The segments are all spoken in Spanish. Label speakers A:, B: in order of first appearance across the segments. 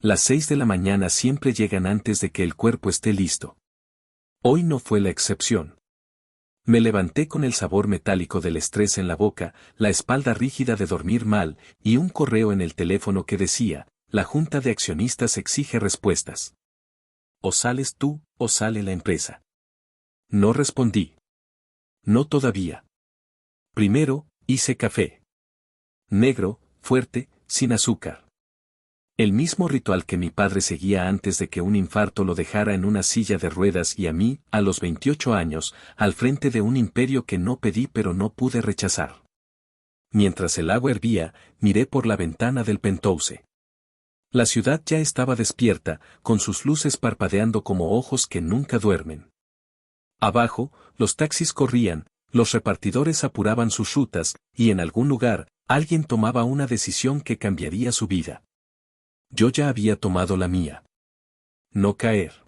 A: Las 6 de la mañana siempre llegan antes de que el cuerpo esté listo. Hoy no fue la excepción. Me levanté con el sabor metálico del estrés en la boca, la espalda rígida de dormir mal, y un correo en el teléfono que decía, la junta de accionistas exige respuestas. O sales tú, o sale la empresa. No respondí. No todavía. Primero, hice café. Negro, fuerte, sin azúcar. El mismo ritual que mi padre seguía antes de que un infarto lo dejara en una silla de ruedas y a mí, a los 28 años, al frente de un imperio que no pedí pero no pude rechazar. Mientras el agua hervía, miré por la ventana del penthouse. La ciudad ya estaba despierta, con sus luces parpadeando como ojos que nunca duermen. Abajo, los taxis corrían, los repartidores apuraban sus rutas, y en algún lugar, alguien tomaba una decisión que cambiaría su vida. Yo ya había tomado la mía. No caer.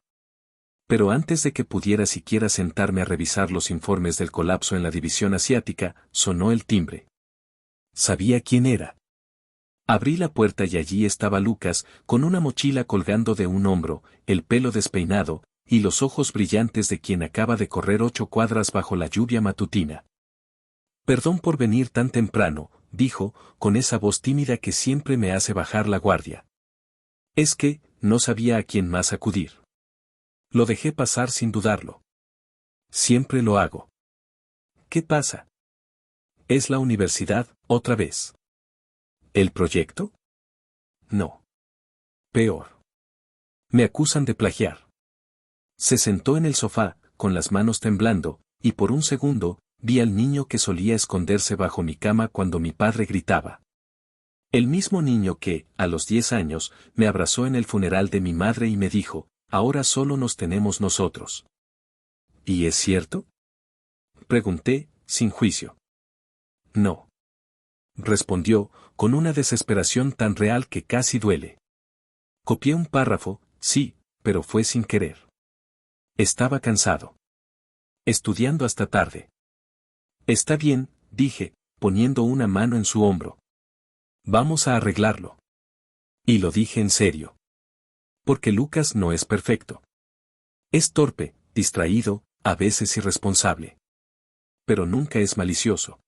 A: Pero antes de que pudiera siquiera sentarme a revisar los informes del colapso en la división asiática, sonó el timbre. Sabía quién era. Abrí la puerta y allí estaba Lucas, con una mochila colgando de un hombro, el pelo despeinado, y los ojos brillantes de quien acaba de correr 8 cuadras bajo la lluvia matutina. Perdón por venir tan temprano, dijo, con esa voz tímida que siempre me hace bajar la guardia. Es que, no sabía a quién más acudir. Lo dejé pasar sin dudarlo. Siempre lo hago. ¿Qué pasa? ¿Es la universidad, otra vez? ¿El proyecto? No. Peor. Me acusan de plagiar. Se sentó en el sofá, con las manos temblando, y por un segundo, vi al niño que solía esconderse bajo mi cama cuando mi padre gritaba. El mismo niño que, a los 10 años, me abrazó en el funeral de mi madre y me dijo, ahora solo nos tenemos nosotros. ¿Y es cierto? Pregunté, sin juicio. No. Respondió, con una desesperación tan real que casi duele. Copié un párrafo, sí, pero fue sin querer. Estaba cansado. Estudiando hasta tarde. Está bien, dije, poniendo una mano en su hombro. Vamos a arreglarlo. Y lo dije en serio. Porque Lucas no es perfecto. Es torpe, distraído, a veces irresponsable. Pero nunca es malicioso.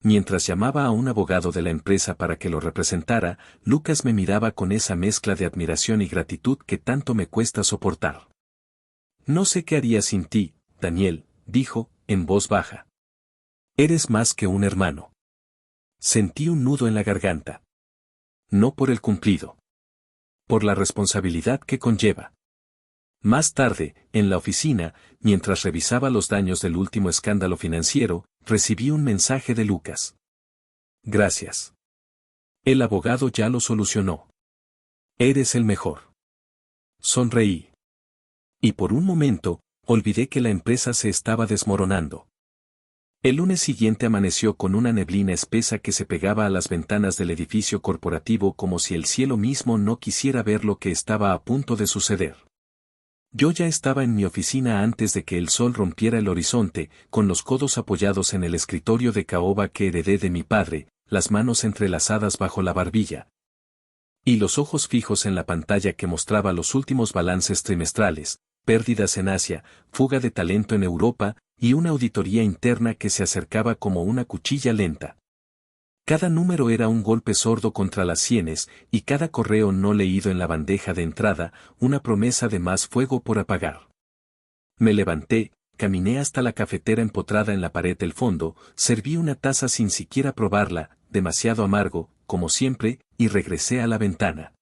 A: Mientras llamaba a un abogado de la empresa para que lo representara, Lucas me miraba con esa mezcla de admiración y gratitud que tanto me cuesta soportar. No sé qué haría sin ti, Daniel, dijo, en voz baja. Eres más que un hermano. Sentí un nudo en la garganta. No por el cumplido. Por la responsabilidad que conlleva. Más tarde, en la oficina, mientras revisaba los daños del último escándalo financiero, recibí un mensaje de Lucas. Gracias. El abogado ya lo solucionó. Eres el mejor. Sonreí. Y por un momento, olvidé que la empresa se estaba desmoronando. El lunes siguiente amaneció con una neblina espesa que se pegaba a las ventanas del edificio corporativo como si el cielo mismo no quisiera ver lo que estaba a punto de suceder. Yo ya estaba en mi oficina antes de que el sol rompiera el horizonte, con los codos apoyados en el escritorio de caoba que heredé de mi padre, las manos entrelazadas bajo la barbilla. Y los ojos fijos en la pantalla que mostraba los últimos balances trimestrales, pérdidas en Asia, fuga de talento en Europa, y una auditoría interna que se acercaba como una cuchilla lenta. Cada número era un golpe sordo contra las sienes, y cada correo no leído en la bandeja de entrada, una promesa de más fuego por apagar. Me levanté, caminé hasta la cafetera empotrada en la pared del fondo, serví una taza sin siquiera probarla, demasiado amargo, como siempre, y regresé a la ventana.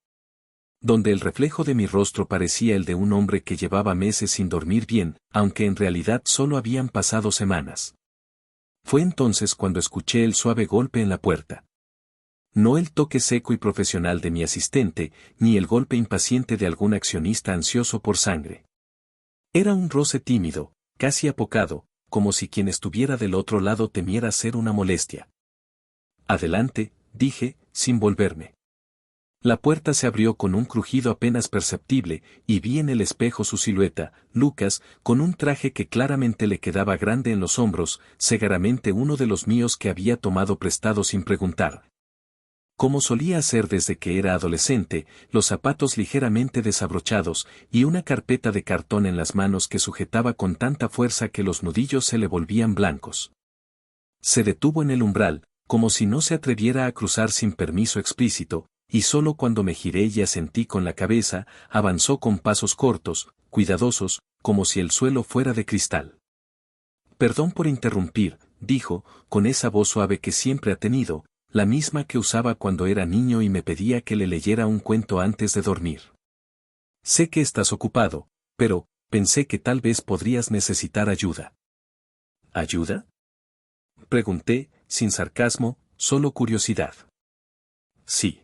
A: Donde el reflejo de mi rostro parecía el de un hombre que llevaba meses sin dormir bien, aunque en realidad solo habían pasado semanas. Fue entonces cuando escuché el suave golpe en la puerta. No el toque seco y profesional de mi asistente, ni el golpe impaciente de algún accionista ansioso por sangre. Era un roce tímido, casi apocado, como si quien estuviera del otro lado temiera ser una molestia. Adelante, dije, sin volverme. La puerta se abrió con un crujido apenas perceptible, y vi en el espejo su silueta, Lucas, con un traje que claramente le quedaba grande en los hombros, segaramente uno de los míos que había tomado prestado sin preguntar. Como solía hacer desde que era adolescente, los zapatos ligeramente desabrochados y una carpeta de cartón en las manos que sujetaba con tanta fuerza que los nudillos se le volvían blancos. Se detuvo en el umbral, como si no se atreviera a cruzar sin permiso explícito, y solo cuando me giré y asentí con la cabeza, avanzó con pasos cortos, cuidadosos, como si el suelo fuera de cristal. Perdón por interrumpir, dijo, con esa voz suave que siempre ha tenido, la misma que usaba cuando era niño y me pedía que le leyera un cuento antes de dormir. Sé que estás ocupado, pero, pensé que tal vez podrías necesitar ayuda. ¿Ayuda? Pregunté, sin sarcasmo, solo curiosidad. Sí.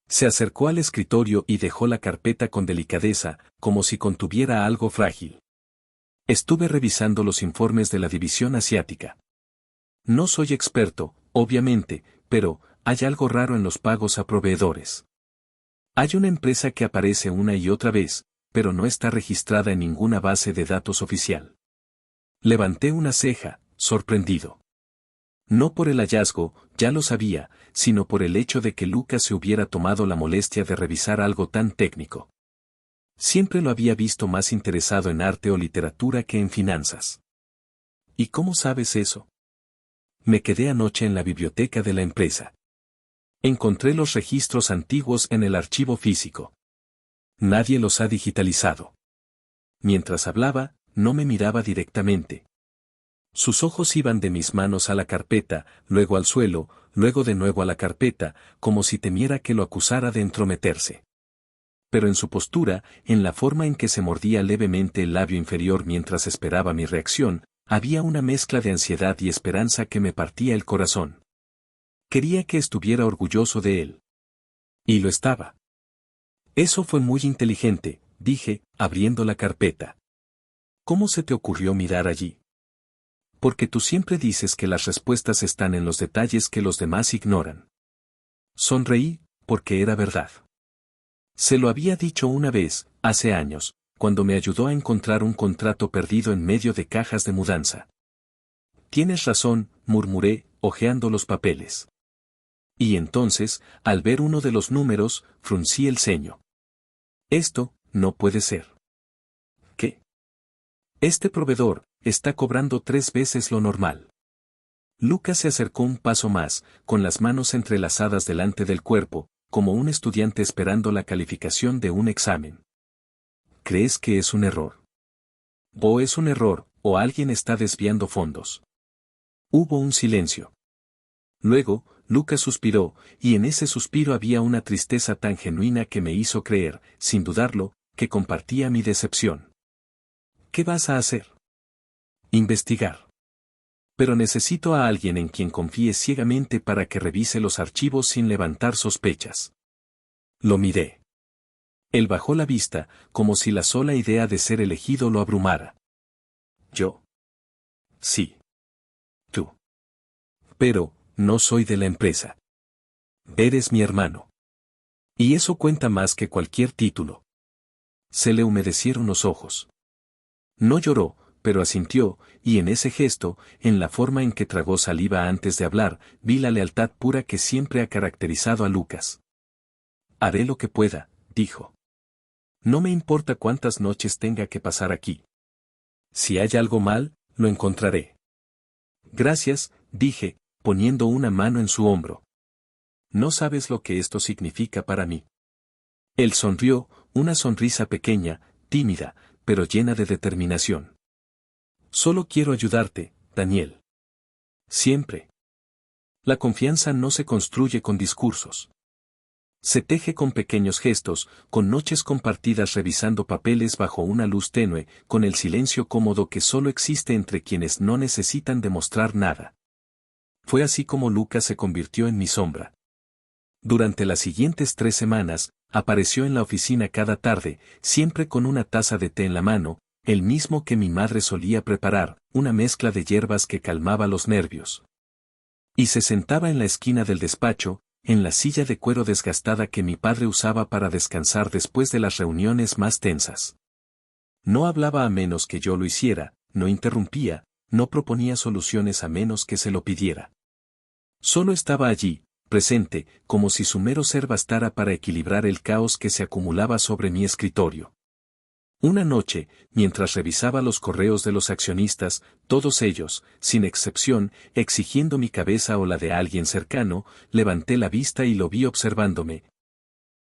A: Se acercó al escritorio y dejó la carpeta con delicadeza, como si contuviera algo frágil. Estuve revisando los informes de la división asiática. No soy experto, obviamente, pero hay algo raro en los pagos a proveedores. Hay una empresa que aparece una y otra vez, pero no está registrada en ninguna base de datos oficial. Levanté una ceja, sorprendido. No por el hallazgo, ya lo sabía, sino por el hecho de que Lucas se hubiera tomado la molestia de revisar algo tan técnico. Siempre lo había visto más interesado en arte o literatura que en finanzas. ¿Y cómo sabes eso? Me quedé anoche en la biblioteca de la empresa. Encontré los registros antiguos en el archivo físico. Nadie los ha digitalizado. Mientras hablaba, no me miraba directamente. Sus ojos iban de mis manos a la carpeta, luego al suelo, luego de nuevo a la carpeta, como si temiera que lo acusara de entrometerse. Pero en su postura, en la forma en que se mordía levemente el labio inferior mientras esperaba mi reacción, había una mezcla de ansiedad y esperanza que me partía el corazón. Quería que estuviera orgulloso de él. Y lo estaba. Eso fue muy inteligente, dije, abriendo la carpeta. ¿Cómo se te ocurrió mirar allí? Porque tú siempre dices que las respuestas están en los detalles que los demás ignoran. Sonreí, porque era verdad. Se lo había dicho una vez, hace años, cuando me ayudó a encontrar un contrato perdido en medio de cajas de mudanza. Tienes razón, murmuré, hojeando los papeles. Y entonces, al ver uno de los números, fruncí el ceño. Esto, no puede ser. ¿Qué? Este proveedor está cobrando 3 veces lo normal. Lucas se acercó un paso más, con las manos entrelazadas delante del cuerpo, como un estudiante esperando la calificación de un examen. ¿Crees que es un error? O es un error, o alguien está desviando fondos. Hubo un silencio. Luego, Lucas suspiró, y en ese suspiro había una tristeza tan genuina que me hizo creer, sin dudarlo, que compartía mi decepción. ¿Qué vas a hacer? Investigar. Pero necesito a alguien en quien confíe ciegamente para que revise los archivos sin levantar sospechas. Lo miré. Él bajó la vista, como si la sola idea de ser elegido lo abrumara. ¿Yo? Sí. Tú. Pero, no soy de la empresa. Eres mi hermano. Y eso cuenta más que cualquier título. Se le humedecieron los ojos. No lloró, pero asintió, y en ese gesto, en la forma en que tragó saliva antes de hablar, vi la lealtad pura que siempre ha caracterizado a Lucas. Haré lo que pueda, dijo. No me importa cuántas noches tenga que pasar aquí. Si hay algo mal, lo encontraré. Gracias, dije, poniendo una mano en su hombro. No sabes lo que esto significa para mí. Él sonrió, una sonrisa pequeña, tímida, pero llena de determinación. Solo quiero ayudarte, Daniel. Siempre. La confianza no se construye con discursos. Se teje con pequeños gestos, con noches compartidas revisando papeles bajo una luz tenue, con el silencio cómodo que solo existe entre quienes no necesitan demostrar nada. Fue así como Lucas se convirtió en mi sombra. Durante las siguientes 3 semanas, apareció en la oficina cada tarde, siempre con una taza de té en la mano, el mismo que mi madre solía preparar, una mezcla de hierbas que calmaba los nervios. Y se sentaba en la esquina del despacho, en la silla de cuero desgastada que mi padre usaba para descansar después de las reuniones más tensas. No hablaba a menos que yo lo hiciera, no interrumpía, no proponía soluciones a menos que se lo pidiera. Solo estaba allí, presente, como si su mero ser bastara para equilibrar el caos que se acumulaba sobre mi escritorio. Una noche, mientras revisaba los correos de los accionistas, todos ellos, sin excepción, exigiendo mi cabeza o la de alguien cercano, levanté la vista y lo vi observándome,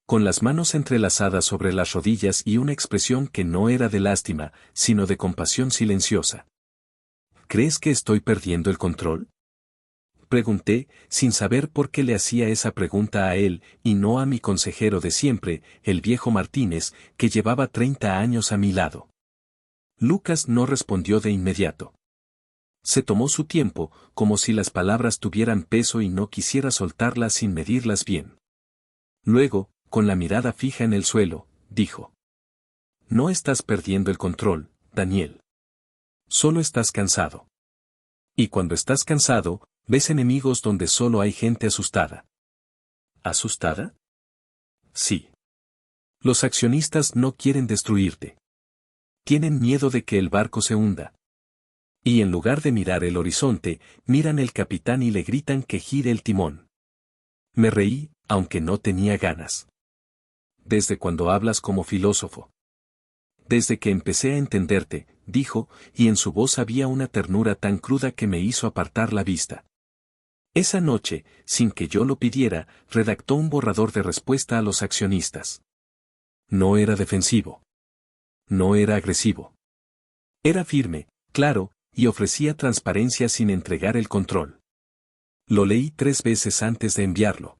A: con las manos entrelazadas sobre las rodillas y una expresión que no era de lástima, sino de compasión silenciosa. ¿Crees que estoy perdiendo el control? Pregunté, sin saber por qué le hacía esa pregunta a él, y no a mi consejero de siempre, el viejo Martínez, que llevaba 30 años a mi lado. Lucas no respondió de inmediato. Se tomó su tiempo, como si las palabras tuvieran peso y no quisiera soltarlas sin medirlas bien. Luego, con la mirada fija en el suelo, dijo: No estás perdiendo el control, Daniel. Solo estás cansado. Y cuando estás cansado, ves enemigos donde solo hay gente asustada. ¿Asustada? Sí. Los accionistas no quieren destruirte. Tienen miedo de que el barco se hunda. Y en lugar de mirar el horizonte, miran el capitán y le gritan que gire el timón. Me reí, aunque no tenía ganas. Desde cuando hablas como filósofo. Desde que empecé a entenderte, dijo, y en su voz había una ternura tan cruda que me hizo apartar la vista. Esa noche, sin que yo lo pidiera, redactó un borrador de respuesta a los accionistas. No era defensivo. No era agresivo. Era firme, claro, y ofrecía transparencia sin entregar el control. Lo leí 3 veces antes de enviarlo.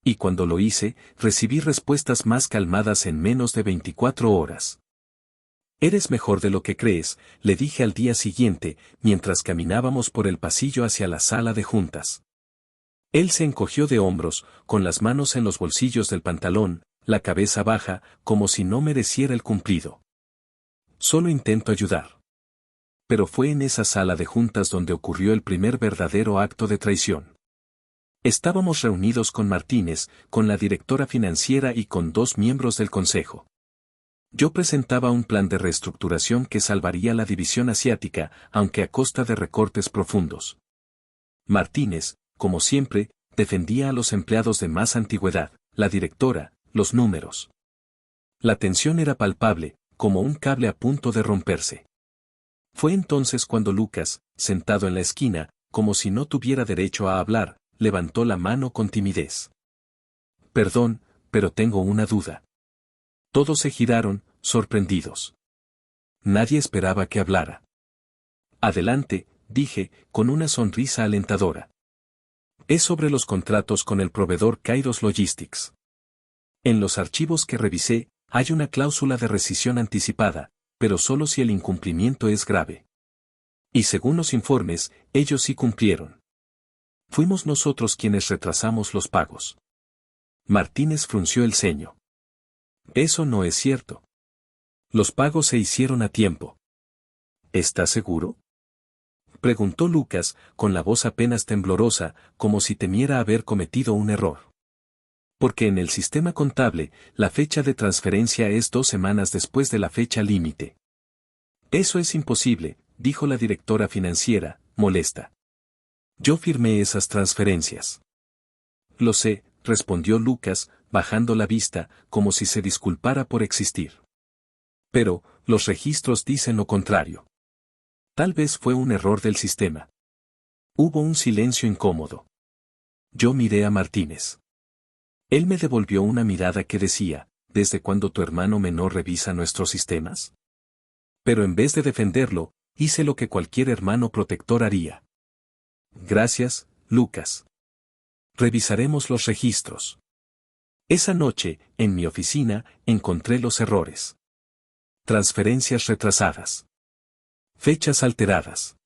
A: Y cuando lo hice, recibí respuestas más calmadas en menos de 24 horas. Eres mejor de lo que crees, le dije al día siguiente, mientras caminábamos por el pasillo hacia la sala de juntas. Él se encogió de hombros, con las manos en los bolsillos del pantalón, la cabeza baja, como si no mereciera el cumplido. Solo intento ayudar. Pero fue en esa sala de juntas donde ocurrió el primer verdadero acto de traición. Estábamos reunidos con Martínez, con la directora financiera y con 2 miembros del consejo. Yo presentaba un plan de reestructuración que salvaría la división asiática, aunque a costa de recortes profundos. Martínez, como siempre, defendía a los empleados de más antigüedad, la directora, los números. La tensión era palpable, como un cable a punto de romperse. Fue entonces cuando Lucas, sentado en la esquina, como si no tuviera derecho a hablar, levantó la mano con timidez. Perdón, pero tengo una duda. Todos se giraron, sorprendidos. Nadie esperaba que hablara. Adelante, dije, con una sonrisa alentadora. Es sobre los contratos con el proveedor Kairos Logistics. En los archivos que revisé, hay una cláusula de rescisión anticipada, pero solo si el incumplimiento es grave. Y según los informes, ellos sí cumplieron. Fuimos nosotros quienes retrasamos los pagos. Martínez frunció el ceño. Eso no es cierto. Los pagos se hicieron a tiempo. ¿Estás seguro? Preguntó Lucas, con la voz apenas temblorosa, como si temiera haber cometido un error. Porque en el sistema contable, la fecha de transferencia es 2 semanas después de la fecha límite. Eso es imposible, dijo la directora financiera, molesta. Yo firmé esas transferencias. Lo sé, respondió Lucas, bajando la vista, como si se disculpara por existir. Pero, los registros dicen lo contrario. Tal vez fue un error del sistema. Hubo un silencio incómodo. Yo miré a Martínez. Él me devolvió una mirada que decía, ¿desde cuándo tu hermano menor revisa nuestros sistemas? Pero en vez de defenderlo, hice lo que cualquier hermano protector haría. Gracias, Lucas. Revisaremos los registros. Esa noche, en mi oficina, encontré los errores. Transferencias retrasadas. Fechas alteradas.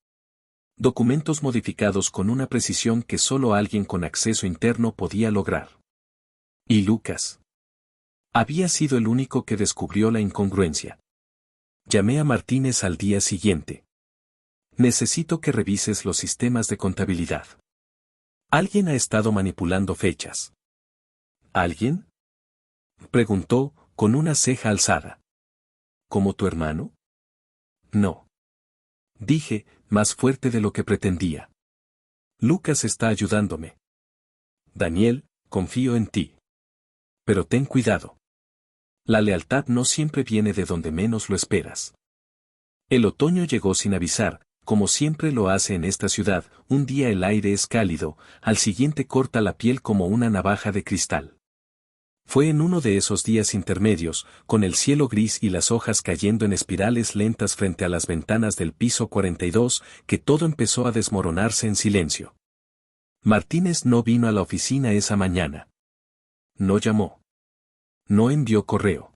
A: Documentos modificados con una precisión que solo alguien con acceso interno podía lograr. Y Lucas. Había sido el único que descubrió la incongruencia. Llamé a Martínez al día siguiente. Necesito que revises los sistemas de contabilidad. Alguien ha estado manipulando fechas. ¿Alguien? Preguntó, con una ceja alzada. ¿Como tu hermano? No. Dije, más fuerte de lo que pretendía. Lucas está ayudándome. Daniel, confío en ti. Pero ten cuidado. La lealtad no siempre viene de donde menos lo esperas. El otoño llegó sin avisar, como siempre lo hace en esta ciudad. Un día el aire es cálido, al siguiente corta la piel como una navaja de cristal. Fue en uno de esos días intermedios, con el cielo gris y las hojas cayendo en espirales lentas frente a las ventanas del piso 42, que todo empezó a desmoronarse en silencio. Martínez no vino a la oficina esa mañana. No llamó. No envió correo.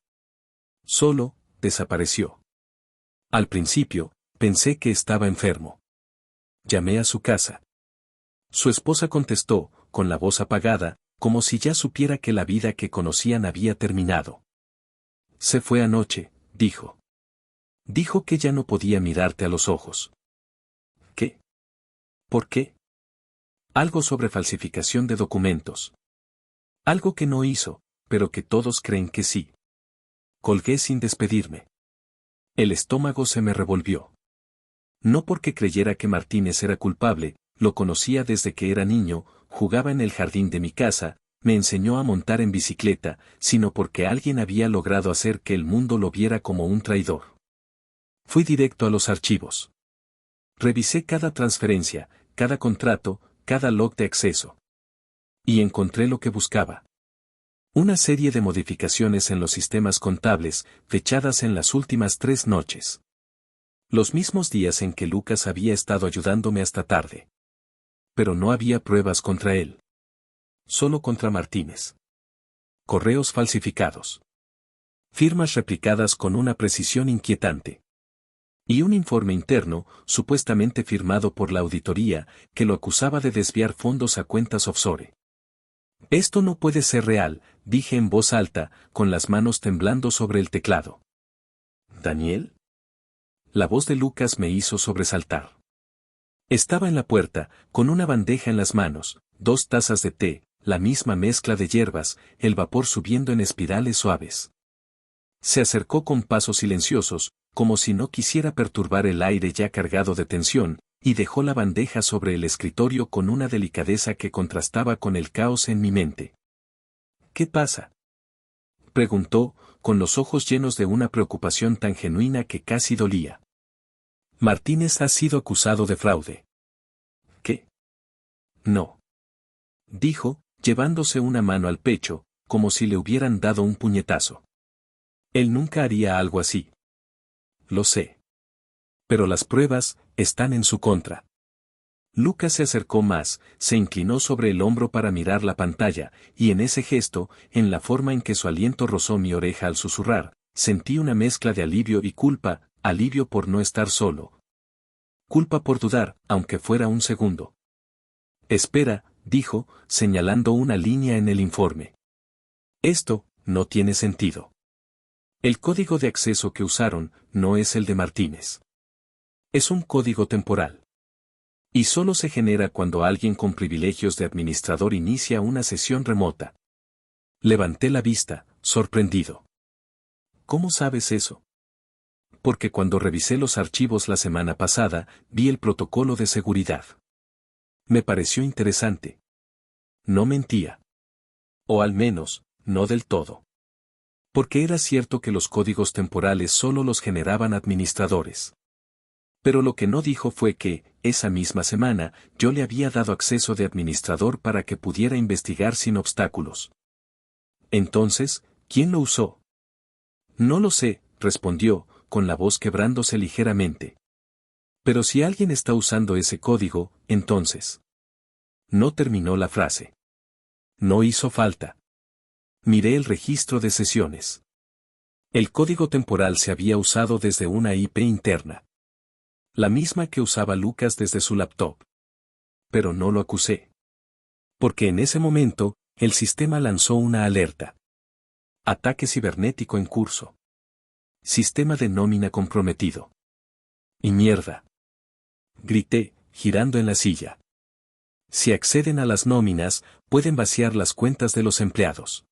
A: Solo, desapareció. Al principio, pensé que estaba enfermo. Llamé a su casa. Su esposa contestó, con la voz apagada, como si ya supiera que la vida que conocían había terminado. Se fue anoche, dijo. Dijo que ya no podía mirarte a los ojos. ¿Qué? ¿Por qué? Algo sobre falsificación de documentos. Algo que no hizo, pero que todos creen que sí. Colgué sin despedirme. El estómago se me revolvió. No porque creyera que Martínez era culpable, lo conocía desde que era niño, jugaba en el jardín de mi casa, me enseñó a montar en bicicleta, sino porque alguien había logrado hacer que el mundo lo viera como un traidor. Fui directo a los archivos. Revisé cada transferencia, cada contrato, cada log de acceso. Y encontré lo que buscaba. Una serie de modificaciones en los sistemas contables, fechadas en las últimas 3 noches. Los mismos días en que Lucas había estado ayudándome hasta tarde. Pero no había pruebas contra él. Solo contra Martínez. Correos falsificados. Firmas replicadas con una precisión inquietante. Y un informe interno, supuestamente firmado por la auditoría, que lo acusaba de desviar fondos a cuentas offshore. Esto no puede ser real, dije en voz alta, con las manos temblando sobre el teclado. ¿Daniel? La voz de Lucas me hizo sobresaltar. Estaba en la puerta, con una bandeja en las manos, 2 tazas de té, la misma mezcla de hierbas, el vapor subiendo en espirales suaves. Se acercó con pasos silenciosos, como si no quisiera perturbar el aire ya cargado de tensión, y dejó la bandeja sobre el escritorio con una delicadeza que contrastaba con el caos en mi mente. ¿Qué pasa?, preguntó, con los ojos llenos de una preocupación tan genuina que casi dolía. Martínez ha sido acusado de fraude. ¿Qué? No. Dijo, llevándose una mano al pecho, como si le hubieran dado un puñetazo. Él nunca haría algo así. Lo sé. Pero las pruebas están en su contra. Lucas se acercó más, se inclinó sobre el hombro para mirar la pantalla, y en ese gesto, en la forma en que su aliento rozó mi oreja al susurrar, sentí una mezcla de alivio y culpa, alivio por no estar solo. Culpa por dudar, aunque fuera un segundo. Espera, dijo, señalando una línea en el informe. Esto no tiene sentido. El código de acceso que usaron no es el de Martínez. Es un código temporal. Y solo se genera cuando alguien con privilegios de administrador inicia una sesión remota. Levanté la vista, sorprendido. ¿Cómo sabes eso? Porque cuando revisé los archivos la semana pasada, vi el protocolo de seguridad. Me pareció interesante. No mentía. O al menos, no del todo. Porque era cierto que los códigos temporales solo los generaban administradores. Pero lo que no dijo fue que, esa misma semana, yo le había dado acceso de administrador para que pudiera investigar sin obstáculos. Entonces, ¿quién lo usó? No lo sé, respondió, con la voz quebrándose ligeramente. Pero si alguien está usando ese código, entonces. No terminó la frase. No hizo falta. Miré el registro de sesiones. El código temporal se había usado desde una IP interna. La misma que usaba Lucas desde su laptop. Pero no lo acusé. Porque en ese momento, el sistema lanzó una alerta. Ataque cibernético en curso. Sistema de nómina comprometido. Y mierda. Grité, girando en la silla. Si acceden a las nóminas, pueden vaciar las cuentas de los empleados.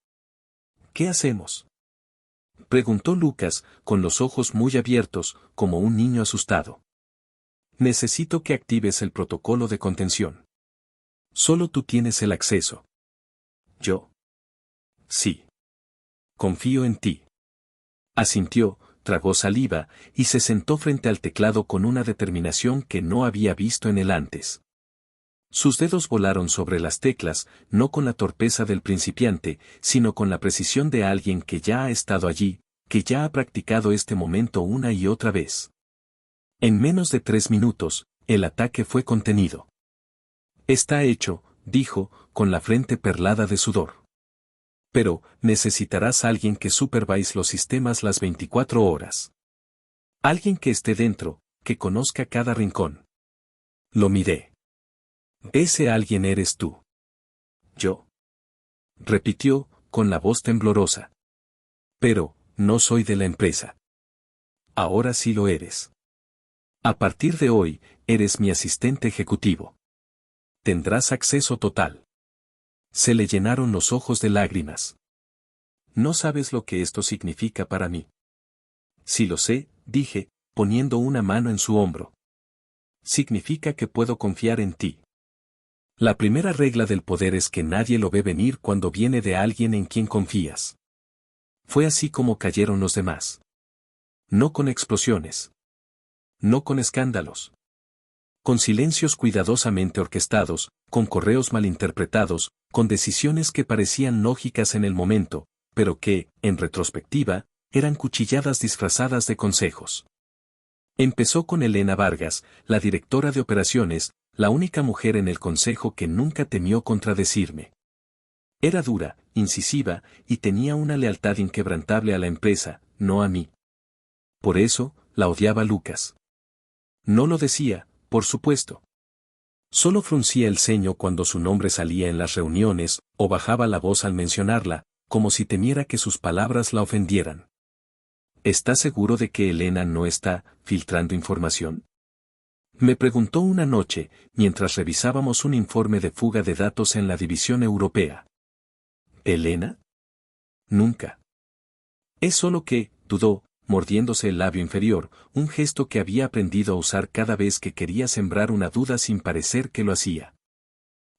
A: ¿Qué hacemos?, preguntó Lucas, con los ojos muy abiertos, como un niño asustado. Necesito que actives el protocolo de contención. Solo tú tienes el acceso. Yo. Sí. Confío en ti. Asintió, tragó saliva, y se sentó frente al teclado con una determinación que no había visto en él antes. Sus dedos volaron sobre las teclas, no con la torpeza del principiante, sino con la precisión de alguien que ya ha estado allí, que ya ha practicado este momento una y otra vez. En menos de 3 minutos, el ataque fue contenido. Está hecho, dijo, con la frente perlada de sudor. Pero, necesitarás a alguien que supervise los sistemas las 24 horas. Alguien que esté dentro, que conozca cada rincón. Lo miré. Ese alguien eres tú. Yo. Repitió, con la voz temblorosa. Pero, no soy de la empresa. Ahora sí lo eres. A partir de hoy, eres mi asistente ejecutivo. Tendrás acceso total. Se le llenaron los ojos de lágrimas. No sabes lo que esto significa para mí. Sí lo sé, dije, poniendo una mano en su hombro. Significa que puedo confiar en ti. La primera regla del poder es que nadie lo ve venir cuando viene de alguien en quien confías. Fue así como cayeron los demás. No con explosiones. No con escándalos. Con silencios cuidadosamente orquestados, con correos malinterpretados, con decisiones que parecían lógicas en el momento, pero que, en retrospectiva, eran cuchilladas disfrazadas de consejos. Empezó con Elena Vargas, la directora de operaciones, la única mujer en el consejo que nunca temió contradecirme. Era dura, incisiva, y tenía una lealtad inquebrantable a la empresa, no a mí. Por eso, la odiaba Lucas. No lo decía, por supuesto. Solo fruncía el ceño cuando su nombre salía en las reuniones, o bajaba la voz al mencionarla, como si temiera que sus palabras la ofendieran. ¿Estás seguro de que Elena no está filtrando información? Me preguntó una noche, mientras revisábamos un informe de fuga de datos en la división europea. ¿Elena? Nunca. Es solo que, dudó, mordiéndose el labio inferior, un gesto que había aprendido a usar cada vez que quería sembrar una duda sin parecer que lo hacía.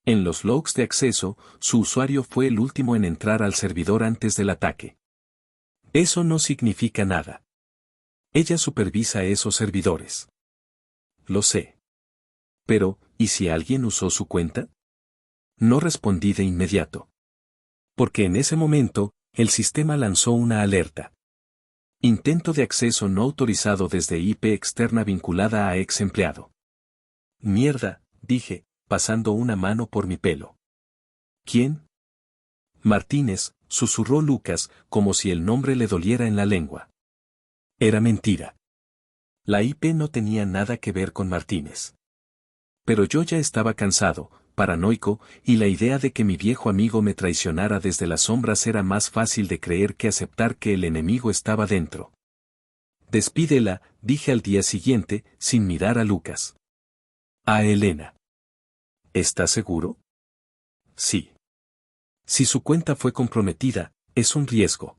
A: En los logs de acceso, su usuario fue el último en entrar al servidor antes del ataque. Eso no significa nada. Ella supervisa esos servidores. Lo sé. Pero, ¿y si alguien usó su cuenta? No respondí de inmediato. Porque en ese momento, el sistema lanzó una alerta. Intento de acceso no autorizado desde IP externa vinculada a ex empleado. Mierda, dije, pasando una mano por mi pelo. ¿Quién? Martínez, susurró Lucas, como si el nombre le doliera en la lengua. Era mentira. La IP no tenía nada que ver con Martínez. Pero yo ya estaba cansado, paranoico, y la idea de que mi viejo amigo me traicionara desde las sombras era más fácil de creer que aceptar que el enemigo estaba dentro. Despídela, dije al día siguiente, sin mirar a Lucas. A Elena. ¿Estás seguro? Sí. Si su cuenta fue comprometida, es un riesgo.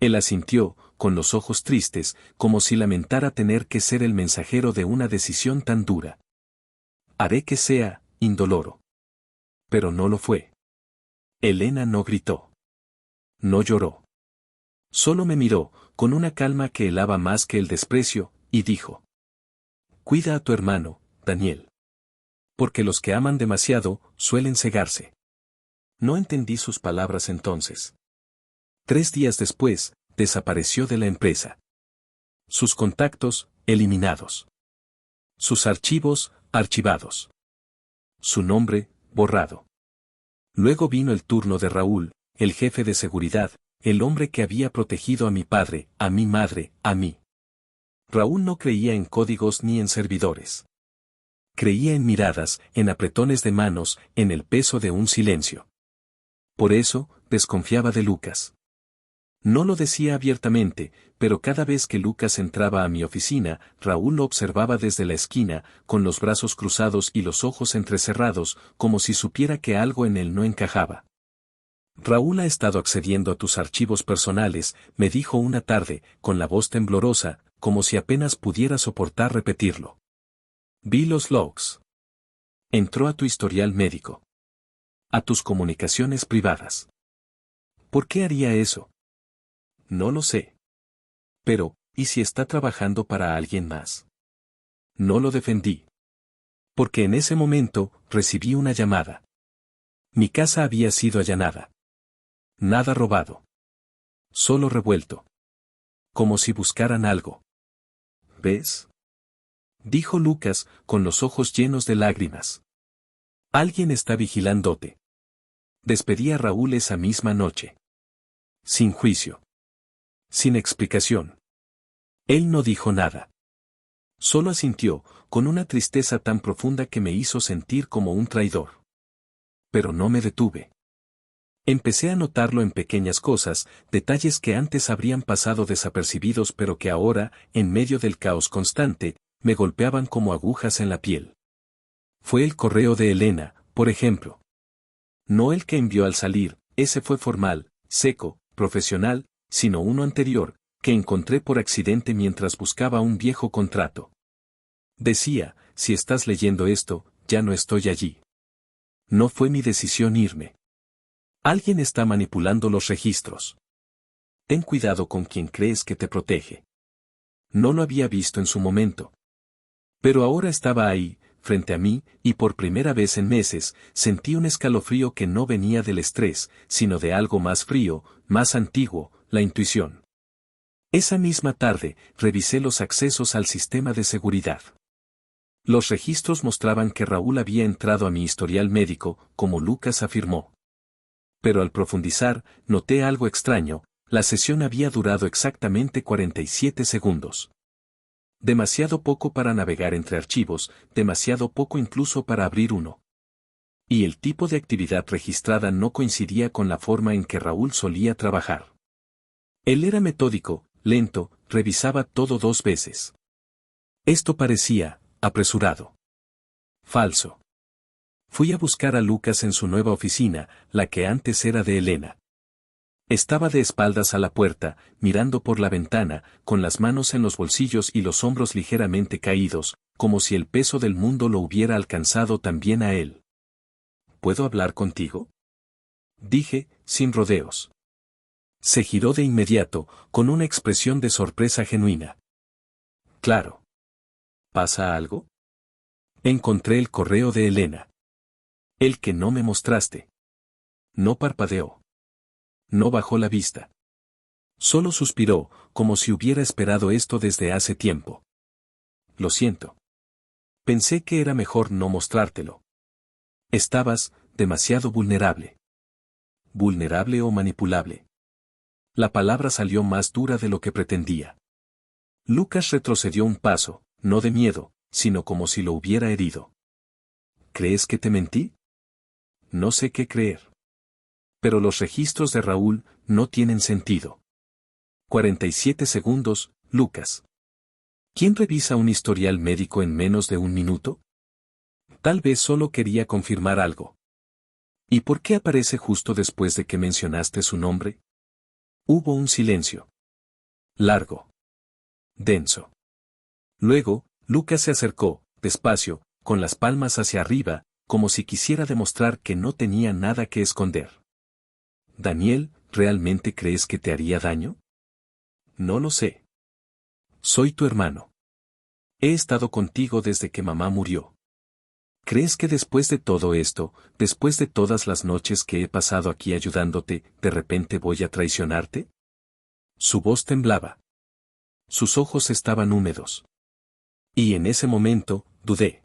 A: Él asintió, con los ojos tristes, como si lamentara tener que ser el mensajero de una decisión tan dura. Haré que sea indoloro. Pero no lo fue. Elena no gritó. No lloró. Solo me miró, con una calma que helaba más que el desprecio, y dijo. Cuida a tu hermano, Daniel. Porque los que aman demasiado, suelen cegarse. No entendí sus palabras entonces. 3 días después, desapareció de la empresa. Sus contactos, eliminados. Sus archivos, archivados. Su nombre, borrado. Luego vino el turno de Raúl, el jefe de seguridad, el hombre que había protegido a mi padre, a mi madre, a mí. Raúl no creía en códigos ni en servidores. Creía en miradas, en apretones de manos, en el peso de un silencio. Por eso, desconfiaba de Lucas. No lo decía abiertamente, pero cada vez que Lucas entraba a mi oficina, Raúl lo observaba desde la esquina, con los brazos cruzados y los ojos entrecerrados, como si supiera que algo en él no encajaba. Raúl ha estado accediendo a tus archivos personales, me dijo una tarde, con la voz temblorosa, como si apenas pudiera soportar repetirlo. Vi los logs. Entró a tu historial médico. A tus comunicaciones privadas. ¿Por qué haría eso? No lo sé. Pero, ¿y si está trabajando para alguien más? No lo defendí. Porque en ese momento, recibí una llamada. Mi casa había sido allanada. Nada robado. Solo revuelto. Como si buscaran algo. ¿Ves? Dijo Lucas, con los ojos llenos de lágrimas. Alguien está vigilándote. Despedí a Raúl esa misma noche. Sin juicio. Sin explicación. Él no dijo nada. Solo asintió, con una tristeza tan profunda que me hizo sentir como un traidor. Pero no me detuve. Empecé a notarlo en pequeñas cosas, detalles que antes habrían pasado desapercibidos pero que ahora, en medio del caos constante, me golpeaban como agujas en la piel. Fue el correo de Elena, por ejemplo. No el que envió al salir, ese fue formal, seco, profesional, sino uno anterior, que encontré por accidente mientras buscaba un viejo contrato. Decía, si estás leyendo esto, ya no estoy allí. No fue mi decisión irme. Alguien está manipulando los registros. Ten cuidado con quien crees que te protege. No lo había visto en su momento. Pero ahora estaba ahí, frente a mí, y por primera vez en meses, sentí un escalofrío que no venía del estrés, sino de algo más frío, más antiguo, la intuición. Esa misma tarde, revisé los accesos al sistema de seguridad. Los registros mostraban que Raúl había entrado a mi historial médico, como Lucas afirmó. Pero al profundizar, noté algo extraño, la sesión había durado exactamente 47 segundos. Demasiado poco para navegar entre archivos, demasiado poco incluso para abrir uno. Y el tipo de actividad registrada no coincidía con la forma en que Raúl solía trabajar. Él era metódico, lento, revisaba todo 2 veces. Esto parecía apresurado. Falso. Fui a buscar a Lucas en su nueva oficina, la que antes era de Elena. Estaba de espaldas a la puerta, mirando por la ventana, con las manos en los bolsillos y los hombros ligeramente caídos, como si el peso del mundo lo hubiera alcanzado también a él. ¿Puedo hablar contigo? Dije, sin rodeos. Se giró de inmediato, con una expresión de sorpresa genuina. Claro. ¿Pasa algo? Encontré el correo de Elena. El que no me mostraste. No parpadeó. No bajó la vista. Solo suspiró, como si hubiera esperado esto desde hace tiempo. Lo siento. Pensé que era mejor no mostrártelo. Estabas demasiado vulnerable. ¿Vulnerable o manipulable? La palabra salió más dura de lo que pretendía. Lucas retrocedió un paso, no de miedo, sino como si lo hubiera herido. ¿Crees que te mentí? No sé qué creer. Pero los registros de Raúl no tienen sentido. 47 segundos, Lucas. ¿Quién revisa un historial médico en menos de 1 minuto? Tal vez solo quería confirmar algo. ¿Y por qué aparece justo después de que mencionaste su nombre? Hubo un silencio. Largo. Denso. Luego, Lucas se acercó, despacio, con las palmas hacia arriba, como si quisiera demostrar que no tenía nada que esconder. Daniel, ¿realmente crees que te haría daño? No lo sé. Soy tu hermano. He estado contigo desde que mamá murió. ¿Crees que después de todo esto, después de todas las noches que he pasado aquí ayudándote, de repente voy a traicionarte? Su voz temblaba. Sus ojos estaban húmedos. Y en ese momento, dudé.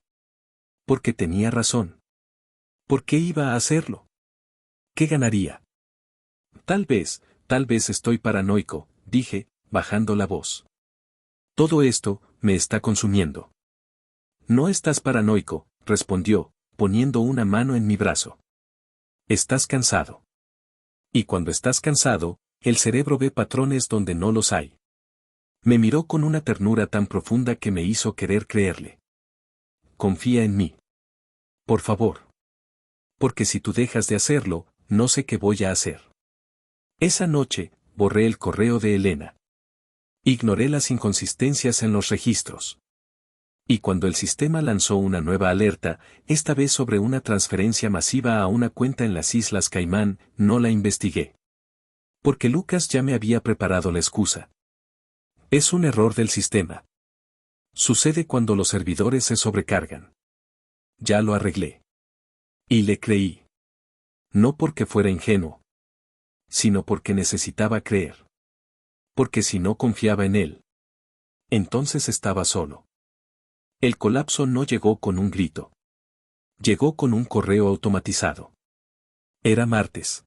A: Porque tenía razón. ¿Por qué iba a hacerlo? ¿Qué ganaría? Tal vez estoy paranoico, dije, bajando la voz. Todo esto me está consumiendo. No estás paranoico, respondió, poniendo una mano en mi brazo. Estás cansado. Y cuando estás cansado, el cerebro ve patrones donde no los hay. Me miró con una ternura tan profunda que me hizo querer creerle. Confía en mí. Por favor. Porque si tú dejas de hacerlo, no sé qué voy a hacer. Esa noche, borré el correo de Elena. Ignoré las inconsistencias en los registros. Y cuando el sistema lanzó una nueva alerta, esta vez sobre una transferencia masiva a una cuenta en las Islas Caimán, no la investigué. Porque Lucas ya me había preparado la excusa. Es un error del sistema. Sucede cuando los servidores se sobrecargan. Ya lo arreglé. Y le creí. No porque fuera ingenuo, sino porque necesitaba creer. Porque si no confiaba en él, entonces estaba solo. El colapso no llegó con un grito. Llegó con un correo automatizado. Era martes.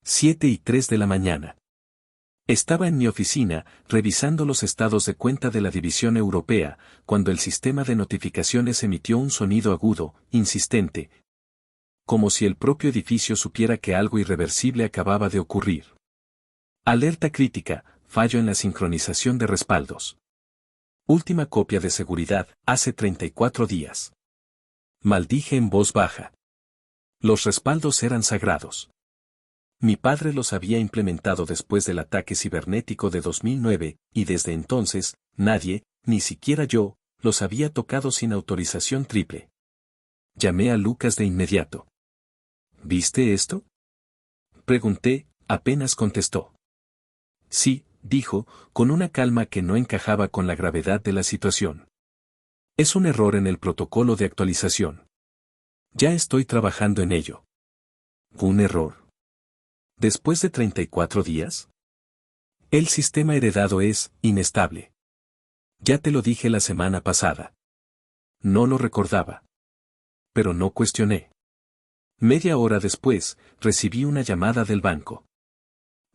A: 7:03 de la mañana. Estaba en mi oficina, revisando los estados de cuenta de la división europea, cuando el sistema de notificaciones emitió un sonido agudo, insistente, como si el propio edificio supiera que algo irreversible acababa de ocurrir. Alerta crítica, fallo en la sincronización de respaldos. Última copia de seguridad, hace 34 días. Maldije en voz baja. Los respaldos eran sagrados. Mi padre los había implementado después del ataque cibernético de 2009, y desde entonces, nadie, ni siquiera yo, los había tocado sin autorización triple. Llamé a Lucas de inmediato. ¿Viste esto? Pregunté, apenas contestó. Sí, dijo, con una calma que no encajaba con la gravedad de la situación. Es un error en el protocolo de actualización. Ya estoy trabajando en ello. ¿Un error? ¿Después de 34 días? El sistema heredado es inestable. Ya te lo dije la semana pasada. No lo recordaba. Pero no cuestioné. Media hora después, recibí una llamada del banco.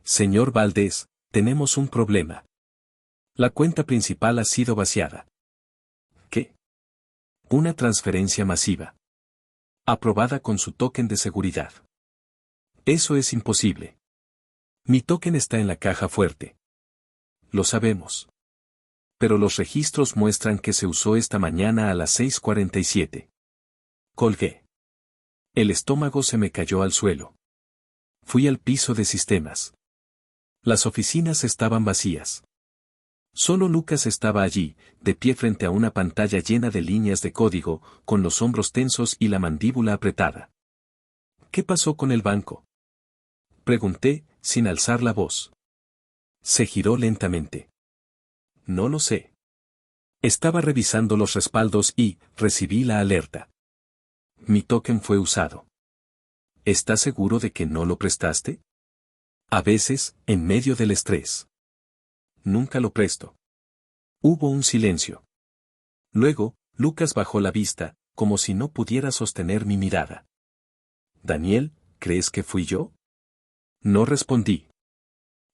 A: Señor Valdés, tenemos un problema. La cuenta principal ha sido vaciada. ¿Qué? Una transferencia masiva. Aprobada con su token de seguridad. Eso es imposible. Mi token está en la caja fuerte. Lo sabemos. Pero los registros muestran que se usó esta mañana a las 6:47. Colgué. El estómago se me cayó al suelo. Fui al piso de sistemas. Las oficinas estaban vacías. Solo Lucas estaba allí, de pie frente a una pantalla llena de líneas de código, con los hombros tensos y la mandíbula apretada. ¿Qué pasó con el banco? Pregunté, sin alzar la voz. Se giró lentamente. No lo sé. Estaba revisando los respaldos y recibí la alerta. Mi token fue usado. ¿Estás seguro de que no lo prestaste? A veces, en medio del estrés. Nunca lo presto. Hubo un silencio. Luego, Lucas bajó la vista, como si no pudiera sostener mi mirada. Daniel, ¿crees que fui yo? No respondí.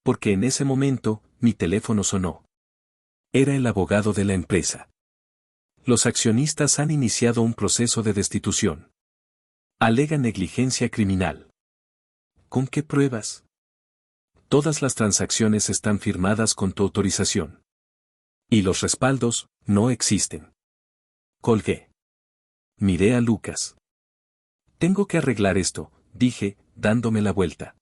A: Porque en ese momento, mi teléfono sonó. Era el abogado de la empresa. Los accionistas han iniciado un proceso de destitución. Alegan negligencia criminal. ¿Con qué pruebas? Todas las transacciones están firmadas con tu autorización. Y los respaldos, no existen. Colgué. Miré a Lucas. Tengo que arreglar esto, dije, dándome la vuelta.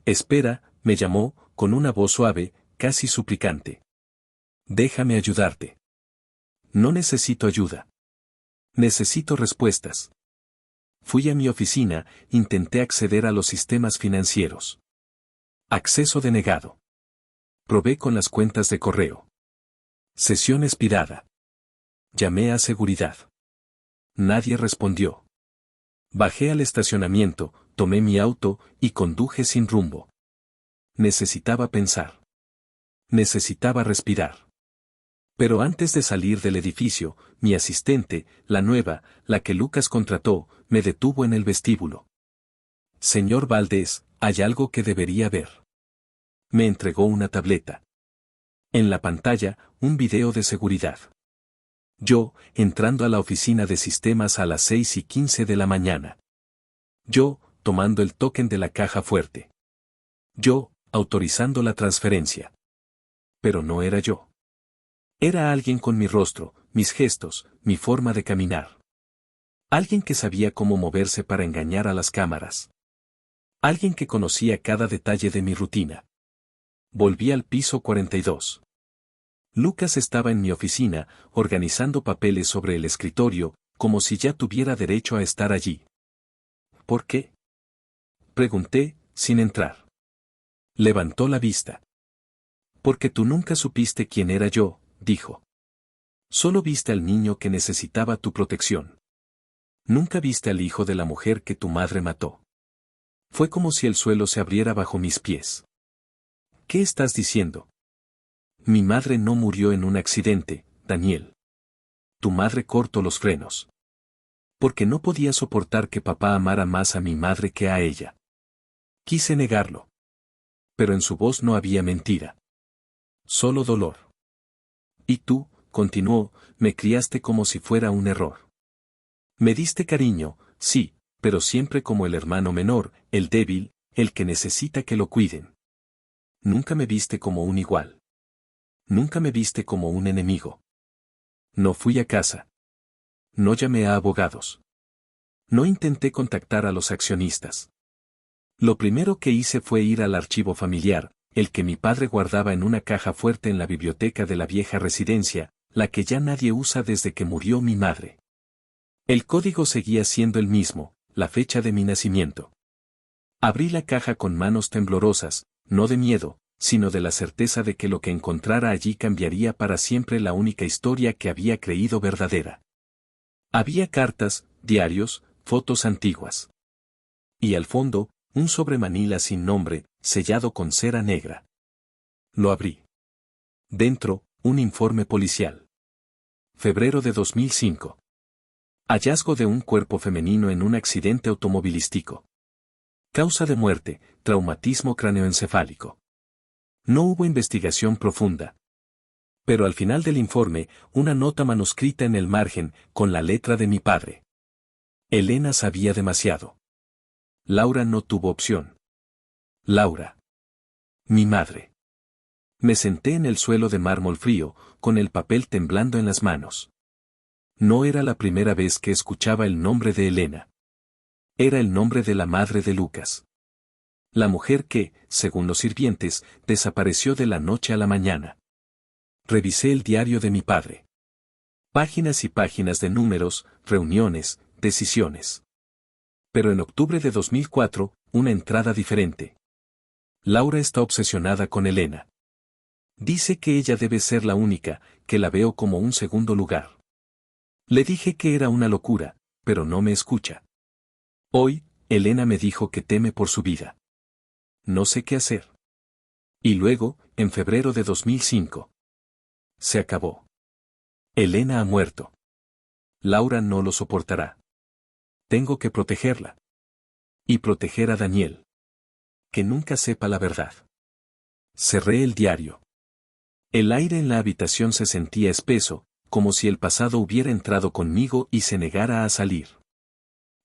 A: Espera, me llamó, con una voz suave, casi suplicante. Déjame ayudarte. No necesito ayuda. Necesito respuestas. Fui a mi oficina, intenté acceder a los sistemas financieros. Acceso denegado. Probé con las cuentas de correo. Sesión expirada. Llamé a seguridad. Nadie respondió. Bajé al estacionamiento, tomé mi auto y conduje sin rumbo. Necesitaba pensar. Necesitaba respirar. Pero antes de salir del edificio, mi asistente, la nueva, la que Lucas contrató, me detuvo en el vestíbulo. Señor Valdés, hay algo que debería ver. Me entregó una tableta. En la pantalla, un video de seguridad. Yo, entrando a la oficina de sistemas a las 6:15 de la mañana. Yo, tomando el token de la caja fuerte. Yo, autorizando la transferencia. Pero no era yo. Era alguien con mi rostro, mis gestos, mi forma de caminar. Alguien que sabía cómo moverse para engañar a las cámaras. Alguien que conocía cada detalle de mi rutina. Volví al piso 42. Lucas estaba en mi oficina, organizando papeles sobre el escritorio, como si ya tuviera derecho a estar allí. ¿Por qué? Pregunté, sin entrar. Levantó la vista. Porque tú nunca supiste quién era yo, dijo. Solo viste al niño que necesitaba tu protección. Nunca viste al hijo de la mujer que tu madre mató. Fue como si el suelo se abriera bajo mis pies. ¿Qué estás diciendo? Mi madre no murió en un accidente, Daniel. Tu madre cortó los frenos. Porque no podía soportar que papá amara más a mi madre que a ella. Quise negarlo. Pero en su voz no había mentira. Solo dolor. Y tú, continuó, me criaste como si fuera un error. Me diste cariño, sí, pero siempre como el hermano menor, el débil, el que necesita que lo cuiden. Nunca me viste como un igual. Nunca me viste como un enemigo. No fui a casa. No llamé a abogados. No intenté contactar a los accionistas. Lo primero que hice fue ir al archivo familiar, el que mi padre guardaba en una caja fuerte en la biblioteca de la vieja residencia, la que ya nadie usa desde que murió mi madre. El código seguía siendo el mismo, la fecha de mi nacimiento. Abrí la caja con manos temblorosas, no de miedo, sino de la certeza de que lo que encontrara allí cambiaría para siempre la única historia que había creído verdadera. Había cartas, diarios, fotos antiguas. Y al fondo, un sobre manila sin nombre, sellado con cera negra. Lo abrí. Dentro, un informe policial. Febrero de 2005. Hallazgo de un cuerpo femenino en un accidente automovilístico. Causa de muerte, traumatismo craneoencefálico. No hubo investigación profunda. Pero al final del informe, una nota manuscrita en el margen, con la letra de mi padre. Elena sabía demasiado. Laura no tuvo opción. Laura. Mi madre. Me senté en el suelo de mármol frío, con el papel temblando en las manos. No era la primera vez que escuchaba el nombre de Elena. Era el nombre de la madre de Lucas. La mujer que, según los sirvientes, desapareció de la noche a la mañana. Revisé el diario de mi padre. Páginas y páginas de números, reuniones, decisiones. Pero en octubre de 2004, una entrada diferente. Laura está obsesionada con Elena. Dice que ella debe ser la única, que la veo como un segundo lugar. Le dije que era una locura, pero no me escucha. Hoy, Elena me dijo que teme por su vida. No sé qué hacer. Y luego, en febrero de 2005. Se acabó. Elena ha muerto. Laura no lo soportará. Tengo que protegerla. Y proteger a Daniel. Que nunca sepa la verdad. Cerré el diario. El aire en la habitación se sentía espeso, como si el pasado hubiera entrado conmigo y se negara a salir.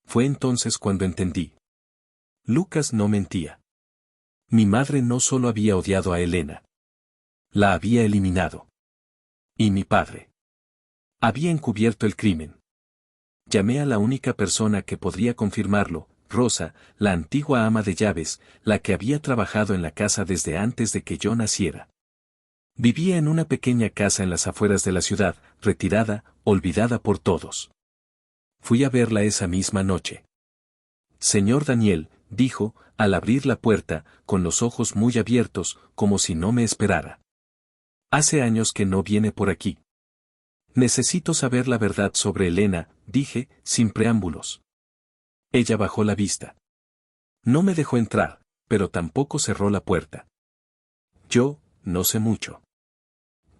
A: Fue entonces cuando entendí. Lucas no mentía. Mi madre no solo había odiado a Elena. La había eliminado. Y mi padre. Había encubierto el crimen. Llamé a la única persona que podría confirmarlo, Rosa, la antigua ama de llaves, la que había trabajado en la casa desde antes de que yo naciera. Vivía en una pequeña casa en las afueras de la ciudad, retirada, olvidada por todos. Fui a verla esa misma noche. Señor Daniel, dijo, al abrir la puerta, con los ojos muy abiertos, como si no me esperara. Hace años que no viene por aquí. Necesito saber la verdad sobre Elena, dije, sin preámbulos. Ella bajó la vista. No me dejó entrar, pero tampoco cerró la puerta. Yo, no sé mucho.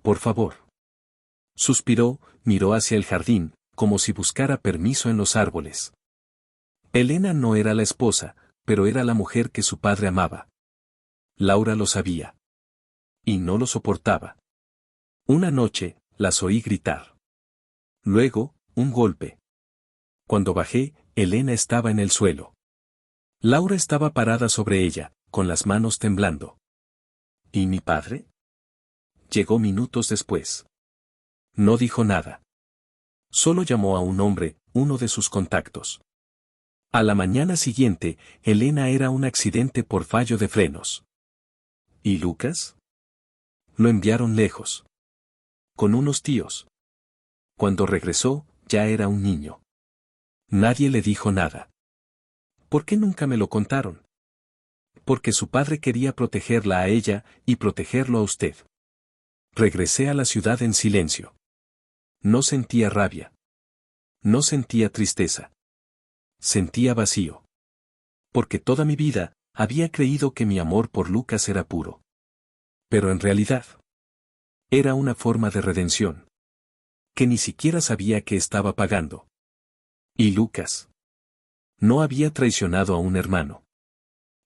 A: Por favor. Suspiró, miró hacia el jardín, como si buscara permiso en los árboles. Elena no era la esposa, pero era la mujer que su padre amaba. Laura lo sabía. Y no lo soportaba. Una noche, las oí gritar. Luego, un golpe. Cuando bajé, Elena estaba en el suelo. Laura estaba parada sobre ella, con las manos temblando. ¿Y mi padre? Llegó minutos después. No dijo nada. Solo llamó a un hombre, uno de sus contactos. A la mañana siguiente, Elena era un accidente por fallo de frenos. ¿Y Lucas? Lo enviaron lejos. Con unos tíos. Cuando regresó, ya era un niño. Nadie le dijo nada. ¿Por qué nunca me lo contaron? Porque su padre quería protegerla a ella y protegerlo a usted. Regresé a la ciudad en silencio. No sentía rabia. No sentía tristeza. Sentía vacío. Porque toda mi vida, había creído que mi amor por Lucas era puro. Pero en realidad, era una forma de redención. Que ni siquiera sabía que estaba pagando. Y Lucas no había traicionado a un hermano.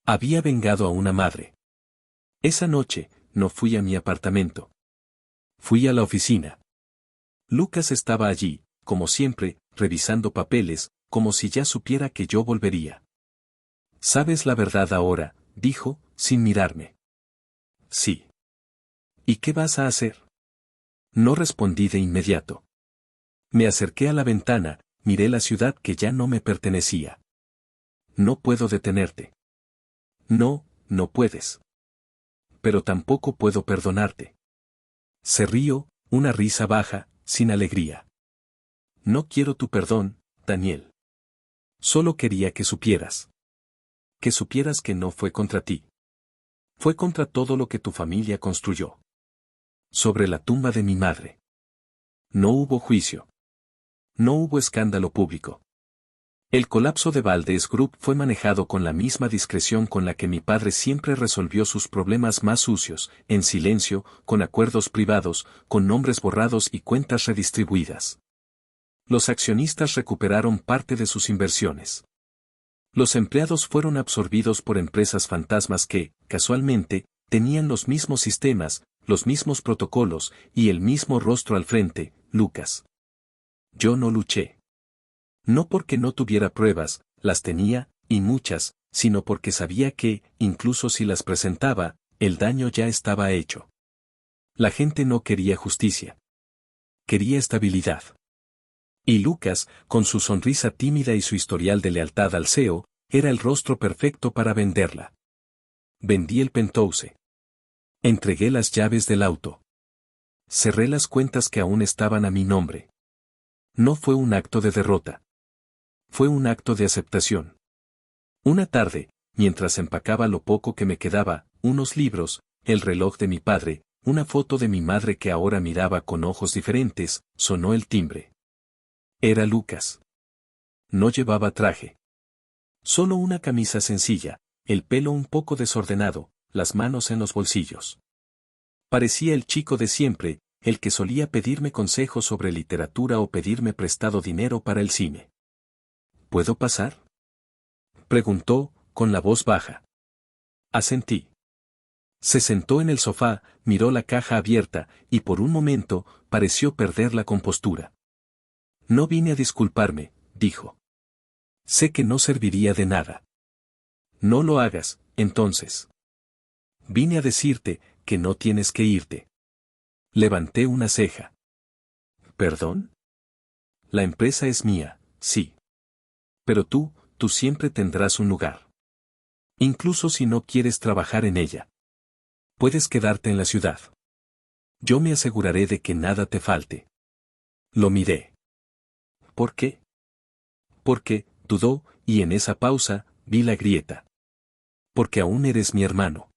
A: Había vengado a una madre. Esa noche, no fui a mi apartamento. Fui a la oficina. Lucas estaba allí, como siempre, revisando papeles, como si ya supiera que yo volvería. ¿Sabes la verdad ahora?, dijo, sin mirarme. Sí. ¿Y qué vas a hacer? No respondí de inmediato. Me acerqué a la ventana, miré la ciudad que ya no me pertenecía. No puedo detenerte. No, no puedes. Pero tampoco puedo perdonarte. Se rió, una risa baja, sin alegría. No quiero tu perdón, Daniel. Solo quería que supieras. Que supieras que no fue contra ti. Fue contra todo lo que tu familia construyó. Sobre la tumba de mi madre. No hubo juicio. No hubo escándalo público. El colapso de Valdez Group fue manejado con la misma discreción con la que mi padre siempre resolvió sus problemas más sucios, en silencio, con acuerdos privados, con nombres borrados y cuentas redistribuidas. Los accionistas recuperaron parte de sus inversiones. Los empleados fueron absorbidos por empresas fantasmas que, casualmente, tenían los mismos sistemas, los mismos protocolos y el mismo rostro al frente, Lucas. Yo no luché. No porque no tuviera pruebas, las tenía, y muchas, sino porque sabía que, incluso si las presentaba, el daño ya estaba hecho. La gente no quería justicia. Quería estabilidad. Y Lucas, con su sonrisa tímida y su historial de lealtad al CEO, era el rostro perfecto para venderla. Vendí el Penthouse. Entregué las llaves del auto. Cerré las cuentas que aún estaban a mi nombre. No fue un acto de derrota. Fue un acto de aceptación. Una tarde, mientras empacaba lo poco que me quedaba, unos libros, el reloj de mi padre, una foto de mi madre que ahora miraba con ojos diferentes, sonó el timbre. Era Lucas. No llevaba traje. Solo una camisa sencilla, el pelo un poco desordenado, las manos en los bolsillos. Parecía el chico de siempre, el que solía pedirme consejos sobre literatura o pedirme prestado dinero para el cine. ¿Puedo pasar?, preguntó, con la voz baja. Asentí. Se sentó en el sofá, miró la caja abierta, y por un momento, pareció perder la compostura. No vine a disculparme, dijo. Sé que no serviría de nada. No lo hagas, entonces. Vine a decirte que no tienes que irte. Levanté una ceja. ¿Perdón? La empresa es mía, sí. Pero tú siempre tendrás un lugar. Incluso si no quieres trabajar en ella. Puedes quedarte en la ciudad. Yo me aseguraré de que nada te falte. Lo miré. ¿Por qué? Porque, dudó, y en esa pausa, vi la grieta. Porque aún eres mi hermano.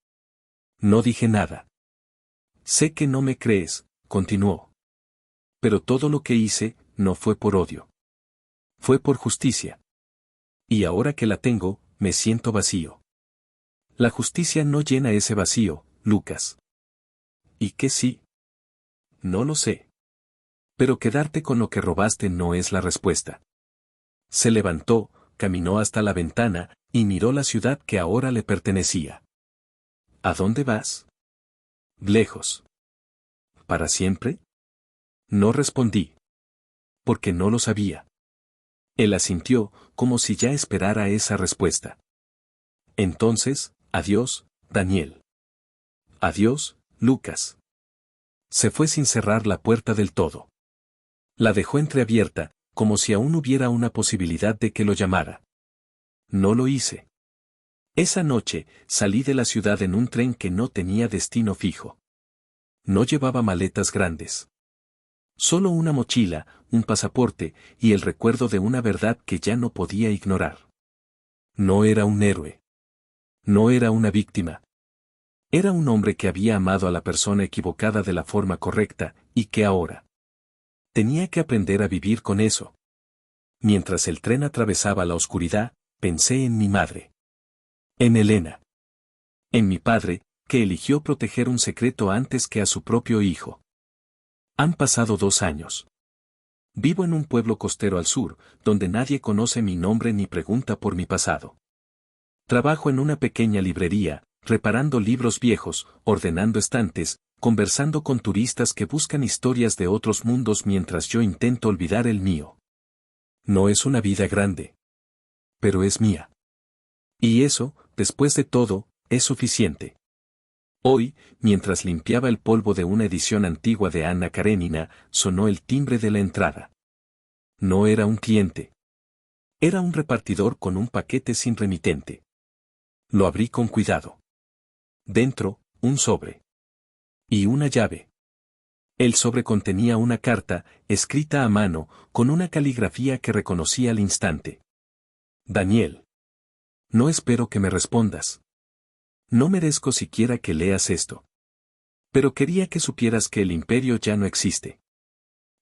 A: No dije nada. Sé que no me crees, continuó. Pero todo lo que hice, no fue por odio. Fue por justicia. Y ahora que la tengo, me siento vacío. La justicia no llena ese vacío, Lucas. ¿Y qué sí? No lo sé. Pero quedarte con lo que robaste no es la respuesta. Se levantó, caminó hasta la ventana, y miró la ciudad que ahora le pertenecía. ¿A dónde vas? Lejos. ¿Para siempre? No respondí. Porque no lo sabía. Él asintió, como si ya esperara esa respuesta. Entonces, adiós, Daniel. Adiós, Lucas. Se fue sin cerrar la puerta del todo. La dejó entreabierta, como si aún hubiera una posibilidad de que lo llamara. No lo hice. Esa noche, salí de la ciudad en un tren que no tenía destino fijo. No llevaba maletas grandes. Solo una mochila, un pasaporte, y el recuerdo de una verdad que ya no podía ignorar. No era un héroe. No era una víctima. Era un hombre que había amado a la persona equivocada de la forma correcta, y que ahora tenía que aprender a vivir con eso. Mientras el tren atravesaba la oscuridad, pensé en mi madre. En Elena. En mi padre, que eligió proteger un secreto antes que a su propio hijo. Han pasado 2 años. Vivo en un pueblo costero al sur, donde nadie conoce mi nombre ni pregunta por mi pasado. Trabajo en una pequeña librería, reparando libros viejos, ordenando estantes, conversando con turistas que buscan historias de otros mundos mientras yo intento olvidar el mío. No es una vida grande. Pero es mía. Y eso, después de todo, es suficiente. Hoy, mientras limpiaba el polvo de una edición antigua de Anna Karenina, sonó el timbre de la entrada. No era un cliente. Era un repartidor con un paquete sin remitente. Lo abrí con cuidado. Dentro, un sobre. Y una llave. El sobre contenía una carta, escrita a mano, con una caligrafía que reconocí al instante. Daniel. No espero que me respondas. No merezco siquiera que leas esto. Pero quería que supieras que el imperio ya no existe.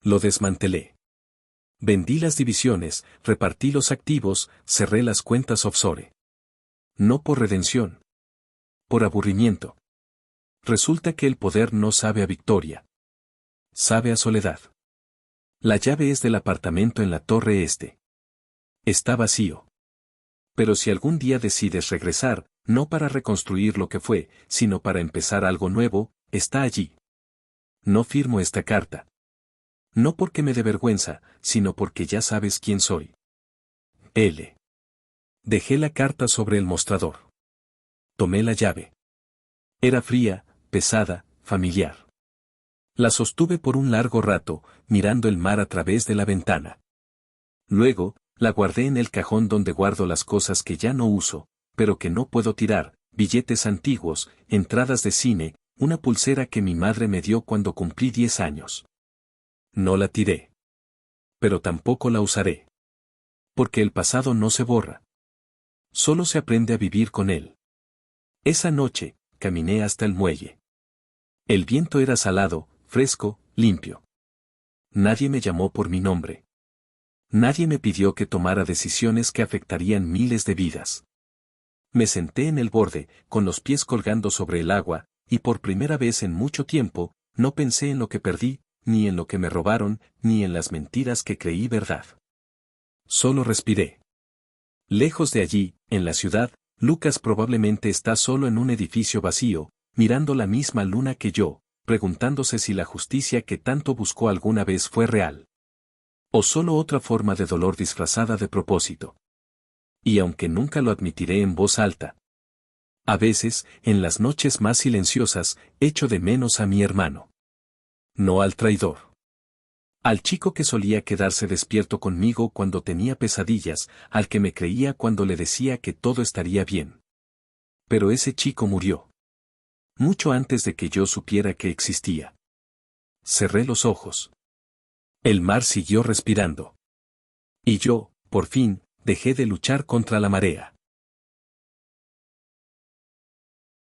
A: Lo desmantelé. Vendí las divisiones, repartí los activos, cerré las cuentas offshore. No por redención. Por aburrimiento. Resulta que el poder no sabe a victoria. Sabe a soledad. La llave es del apartamento en la Torre Este. Está vacío. Pero si algún día decides regresar, no para reconstruir lo que fue, sino para empezar algo nuevo, está allí. No firmo esta carta. No porque me dé vergüenza, sino porque ya sabes quién soy. L. Dejé la carta sobre el mostrador. Tomé la llave. Era fría, pesada, familiar. La sostuve por un largo rato, mirando el mar a través de la ventana. Luego, la guardé en el cajón donde guardo las cosas que ya no uso, pero que no puedo tirar, billetes antiguos, entradas de cine, una pulsera que mi madre me dio cuando cumplí 10 años. No la tiré. Pero tampoco la usaré. Porque el pasado no se borra. Solo se aprende a vivir con él. Esa noche, caminé hasta el muelle. El viento era salado, fresco, limpio. Nadie me llamó por mi nombre. Nadie me pidió que tomara decisiones que afectarían miles de vidas. Me senté en el borde, con los pies colgando sobre el agua, y por primera vez en mucho tiempo, no pensé en lo que perdí, ni en lo que me robaron, ni en las mentiras que creí verdad. Solo respiré. Lejos de allí, en la ciudad, Lucas probablemente está solo en un edificio vacío, mirando la misma luna que yo, preguntándose si la justicia que tanto buscó alguna vez fue real. O solo otra forma de dolor disfrazada de propósito. Y aunque nunca lo admitiré en voz alta, a veces, en las noches más silenciosas, echo de menos a mi hermano. No al traidor. Al chico que solía quedarse despierto conmigo cuando tenía pesadillas, al que me creía cuando le decía que todo estaría bien. Pero ese chico murió. Mucho antes de que yo supiera que existía. Cerré los ojos. El mar siguió respirando. Y yo, por fin, dejé de luchar contra la marea.